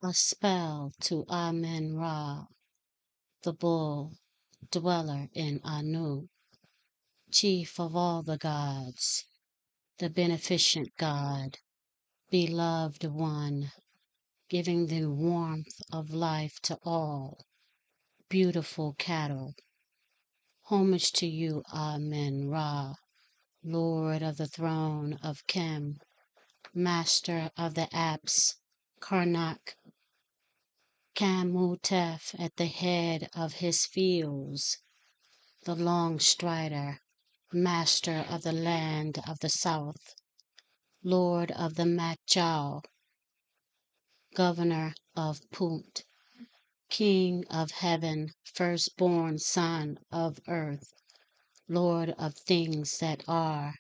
A spell to Amen-Ra, the bull, dweller in Anu, chief of all the gods, the beneficent God, beloved one, giving the warmth of life to all, beautiful cattle. Homage to you, Amen-Ra, Lord of the throne of Kem, master of the apse, Karnak, Kamutef at the head of his fields, the long strider, master of the land of the south, lord of the Machao, governor of Punt, king of heaven, firstborn son of earth, lord of things that are,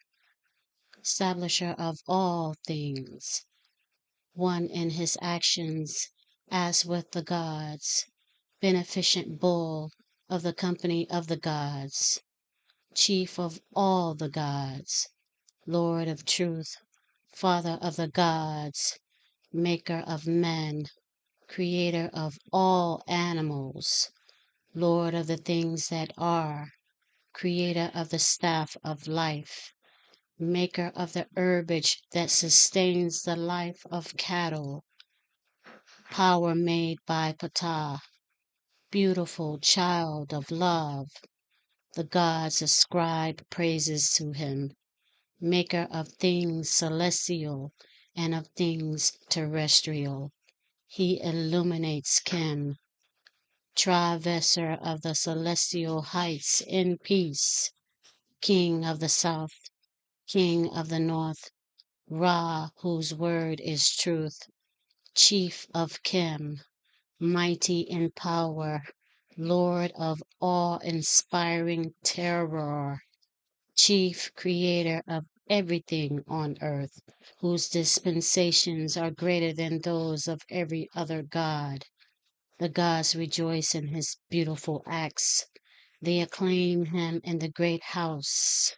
establisher of all things, one in his actions as with the gods, beneficent bull of the company of the gods, chief of all the gods, Lord of truth, Father of the gods, maker of men, creator of all animals, Lord of the things that are, creator of the staff of life, maker of the herbage that sustains the life of cattle, power made by Ptah, beautiful child of love, the gods ascribe praises to him, maker of things celestial and of things terrestrial. He illuminates Kem, traverser of the celestial heights in peace, king of the south, king of the north, Ra, whose word is truth, chief of Kem, mighty in power, Lord of awe-inspiring terror, chief creator of everything on earth, whose dispensations are greater than those of every other god. The gods rejoice in his beautiful acts. They acclaim him in the great house.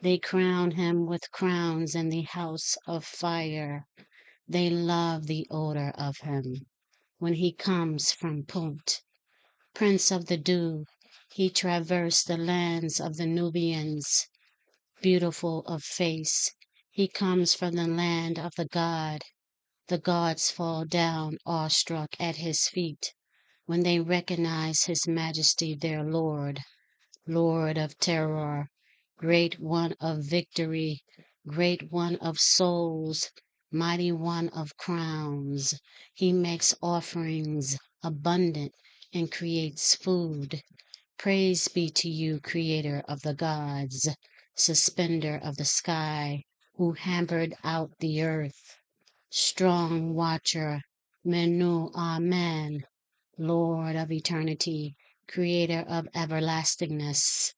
They crown him with crowns in the house of fire. They love the odor of him when he comes from Punt. Prince of the dew, he traversed the lands of the Nubians. Beautiful of face, he comes from the land of the god. The gods fall down awestruck at his feet when they recognize his majesty their Lord, Lord of terror, great one of victory, great one of souls, mighty one of crowns. He makes offerings abundant and creates food. Praise be to you, creator of the gods, suspender of the sky, who hammered out the earth, strong watcher, Menu Amen, Lord of eternity, creator of everlastingness,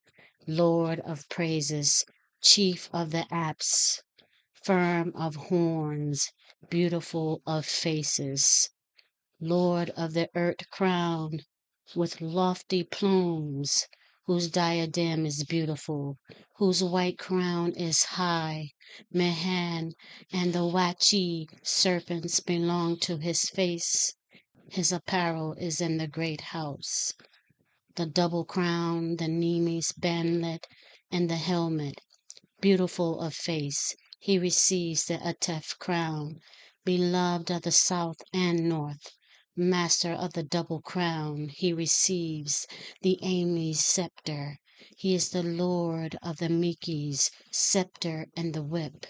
Lord of praises, chief of the apse, firm of horns, beautiful of faces, Lord of the earth crown, with lofty plumes, whose diadem is beautiful, whose white crown is high, Mehan and the Wachi serpents belong to his face. His apparel is in the great house, the double crown, the Nemes bandlet, and the helmet. Beautiful of face, he receives the Atef crown, beloved of the south and north. Master of the double crown, he receives the Amy's scepter. He is the Lord of the Mikis, scepter and the whip.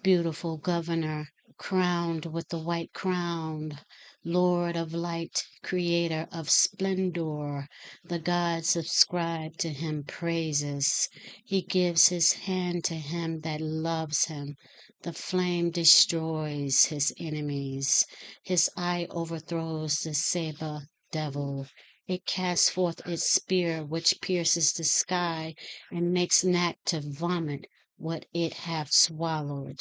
Beautiful governor, crowned with the white crown, Lord of light, creator of splendor, the gods ascribe to him praises. He gives his hand to him that loves him. The flame destroys his enemies. His eye overthrows the Seba devil. It casts forth its spear which pierces the sky and makes Nat to vomit what it hath swallowed.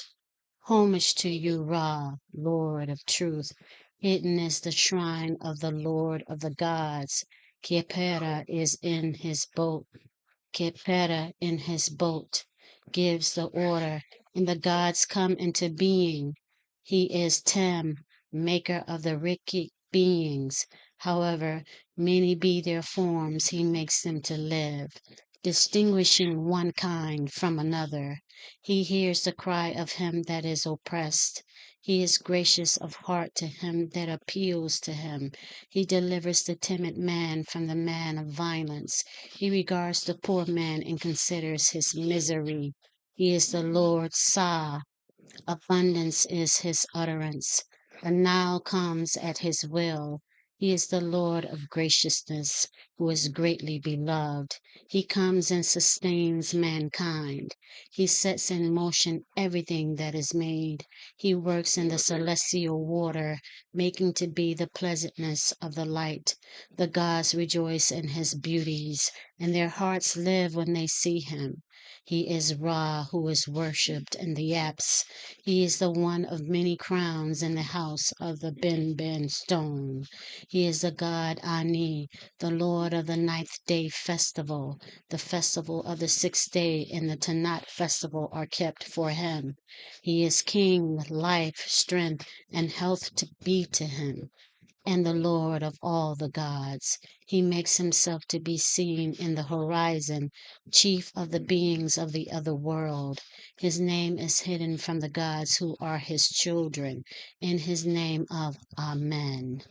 Homage to you, Ra, Lord of truth. Hidden is the shrine of the Lord of the gods. Khepera is in his boat. Khepera in his boat gives the order, and the gods come into being. He is Tem, maker of the wicked beings. However many be their forms, he makes them to live, distinguishing one kind from another. He hears the cry of him that is oppressed. He is gracious of heart to him that appeals to him. He delivers the timid man from the man of violence. He regards the poor man and considers his misery. He is the Lord Sah. Abundance is his utterance. The Nile comes at his will. He is the Lord of graciousness, who is greatly beloved. He comes and sustains mankind. He sets in motion everything that is made. He works in the celestial water, making to be the pleasantness of the light. The gods rejoice in his beauties, and their hearts live when they see him. He is Ra, who is worshipped in the apse. He is the one of many crowns in the house of the Ben stone. He is the god Ani, the Lord of the ninth day festival. The festival of the sixth day and the Tanat festival are kept for him. He is king, life, strength, and health to be to him, and the Lord of all the gods. He makes himself to be seen in the horizon, chief of the beings of the other world. His name is hidden from the gods who are his children, in his name of Amen.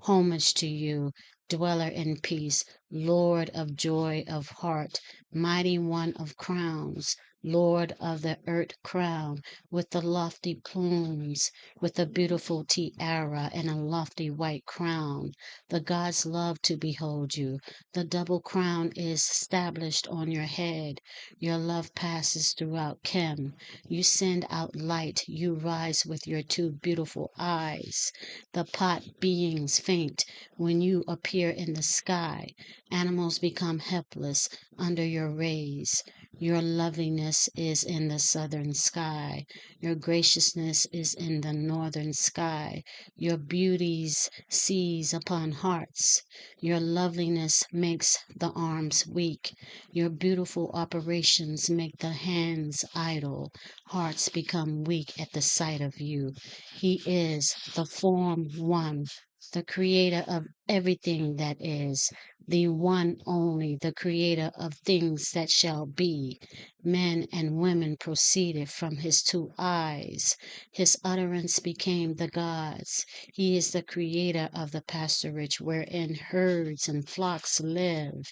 Homage to you, dweller in peace, Lord of joy of heart, mighty one of crowns, Lord of the earth crown, with the lofty plumes, with a beautiful tiara and a lofty white crown. The gods love to behold you. The double crown is established on your head. Your love passes throughout Chem. You send out light. You rise with your two beautiful eyes. The pot beings faint when you appear in the sky. Animals become helpless under your rays. Your loveliness is in the southern sky. Your graciousness is in the northern sky. Your beauties seize upon hearts. Your loveliness makes the arms weak. Your beautiful operations make the hands idle. Hearts become weak at the sight of you. He is the form one, the creator of everything that is, the one only, the creator of things that shall be. Men and women proceeded from his two eyes. His utterance became the gods. He is the creator of the pasturage wherein herds and flocks live,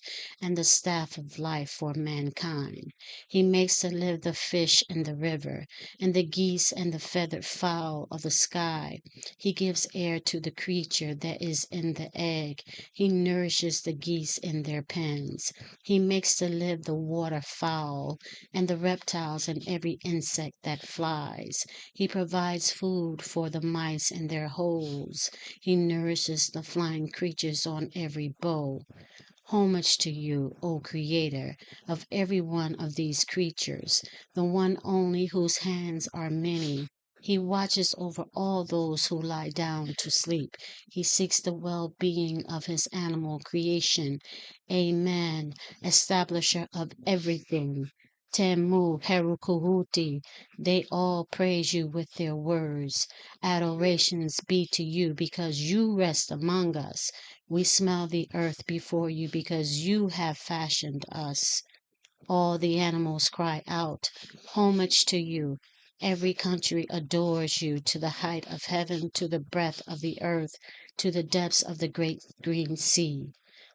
and the staff of life for mankind. He makes to live the fish in the river, and the geese and the feathered fowl of the sky. He gives air to the creature that is in the egg. He nourishes the geese in their pens. He makes to live the water fowl and the reptiles and every insect that flies. He provides food for the mice in their holes. He nourishes the flying creatures on every bough. Homage to you, O Creator of every one of these creatures, the one only whose hands are many. He watches over all those who lie down to sleep. He seeks the well-being of his animal creation. Amen. Establisher of everything. Temu Herukuhuti. They all praise you with their words. Adorations be to you because you rest among us. We smell the earth before you because you have fashioned us. All the animals cry out, homage to you. Every country adores you to the height of heaven, to the breadth of the earth, to the depths of the great green sea.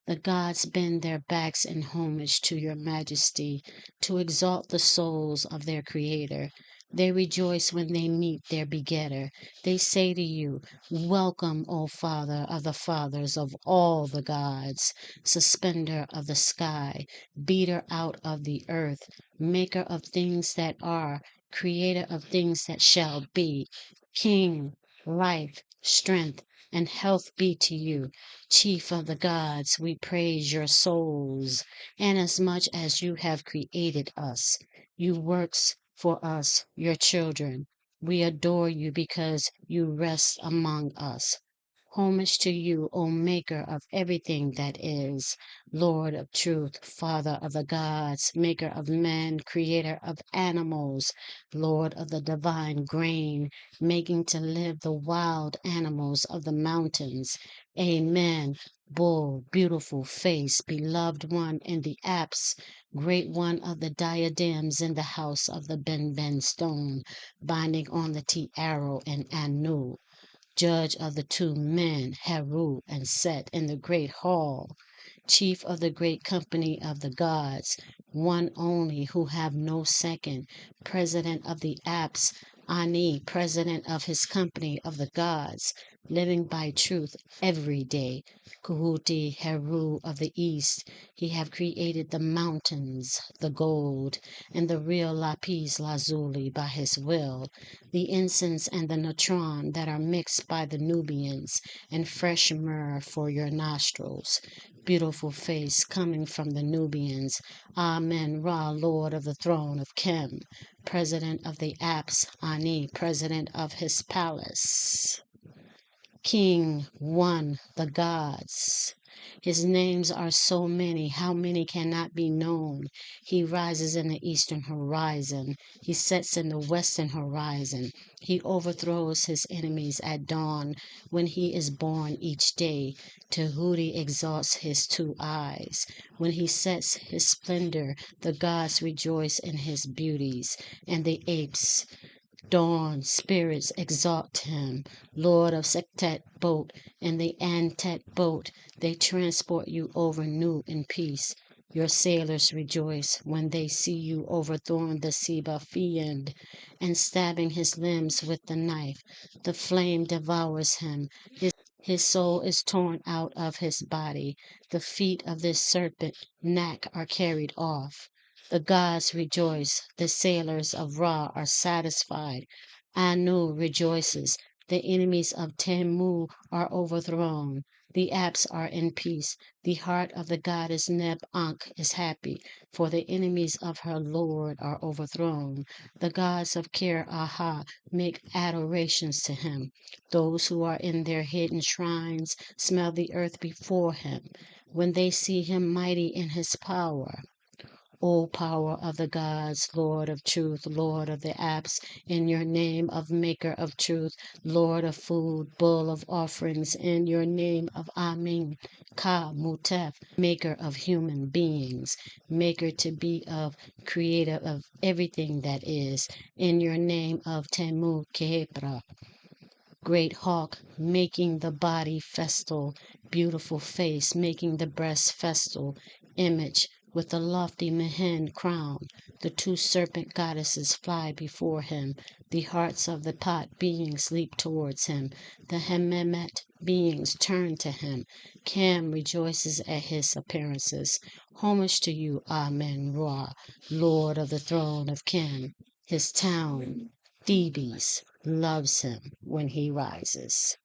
The gods bend their backs in homage to your majesty, to exalt the souls of their creator. They rejoice when they meet their begetter. They say to you, welcome, O Father of the fathers of all the gods, suspender of the sky, beater out of the earth, maker of things that are, creator of things that shall be, king, life, strength, and health be to you, chief of the gods. We praise your souls, inasmuch as you have created us. You works for us, your children. We adore you because you rest among us. Homage to you, O Maker of everything that is, Lord of truth, Father of the gods, Maker of men, Creator of animals, Lord of the divine grain, making to live the wild animals of the mountains. Amen. Bull, beautiful face, beloved one in the apse, great one of the diadems in the house of the Ben stone, binding on the tiara and Anu, judge of the two men, Heru and Set, in the great hall, chief of the great company of the gods, one only who have no second, president of the apse, Ani, president of his company of the gods, living by truth every day. Kuhuti Heru of the east, he have created the mountains, the gold, and the real lapis lazuli by his will, the incense and the natron that are mixed by the Nubians, and fresh myrrh for your nostrils. Beautiful face coming from the Nubians. Amen Ra, Lord of the throne of Kem, president of the apse, Ani, president of his palace. King, one, the gods. His names are so many, how many cannot be known. He rises in the eastern horizon. He sets in the western horizon. He overthrows his enemies at dawn when he is born each day. Tahuti exalts his two eyes. When he sets his splendor, the gods rejoice in his beauties, and the apes, dawn spirits exalt him, Lord of Sektet boat and the Antet boat, they transport you over Nu in peace. Your sailors rejoice when they see you overthrowing the Seba fiend and stabbing his limbs with the knife. The flame devours him. His soul is torn out of his body. The feet of this serpent Nak are carried off. The gods rejoice. The sailors of Ra are satisfied. Anu rejoices. The enemies of Temu are overthrown. The apes are in peace. The heart of the goddess Neb Ankh is happy, for the enemies of her Lord are overthrown. The gods of Kir Aha make adorations to him. Those who are in their hidden shrines smell the earth before him when they see him mighty in his power. O power of the gods, Lord of truth, Lord of the apes, in your name of maker of truth, Lord of food, bull of offerings, in your name of Amin, Ka, Mutef, maker of human beings, maker to be of, creator of everything that is, in your name of Temu, Kehepra, great hawk, making the body festal, beautiful face, making the breast festal, image with the lofty Mehen crown. The two serpent goddesses fly before him. The hearts of the pot beings leap towards him. The Hememet beings turn to him. Cam rejoices at his appearances. Homage to you, Amen Ra, Lord of the throne of Kem. His town, Thebes, loves him when he rises.